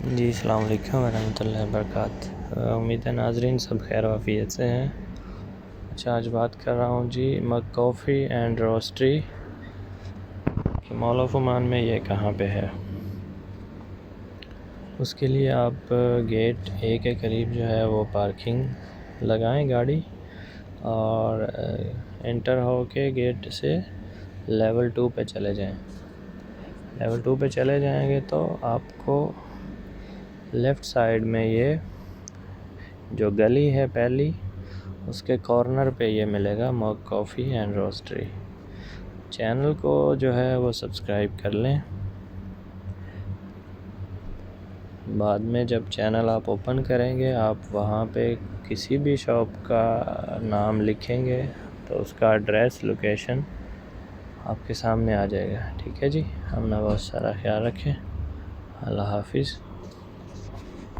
جی السلام علیکم ورحمۃ اللہ وبرکاتہ۔ امید ہے ناظرین سب خیر وافیت سے ہیں۔ اچھا، آج بات کر رہا ہوں جی مگ کافی اینڈ روسٹری کہ مال آف عمان میں یہ کہاں پہ ہے۔ اس کے لیے آپ گیٹ 1 کے قریب جو ہے وہ پارکنگ لگائیں گاڑی، اور انٹر ہو کے گیٹ سے لیول 2 پہ چلے جائیں۔ لیول 2 پہ چلے جائیں گے تو آپ کو لیفٹ سائیڈ میں یہ جو گلی ہے پہلی، اس کے کارنر پہ یہ ملے گا مگ کافی اینڈ روسٹری۔ چینل کو جو ہے وہ سبسکرائب کر لیں۔ بعد میں جب چینل آپ اوپن کریں گے، آپ وہاں پہ کسی بھی شاپ کا نام لکھیں گے تو اس کا ایڈریس، لوکیشن آپ کے سامنے آ جائے گا۔ ٹھیک ہے جی، اپنا بہت سارا خیال رکھیں۔ اللہ حافظ۔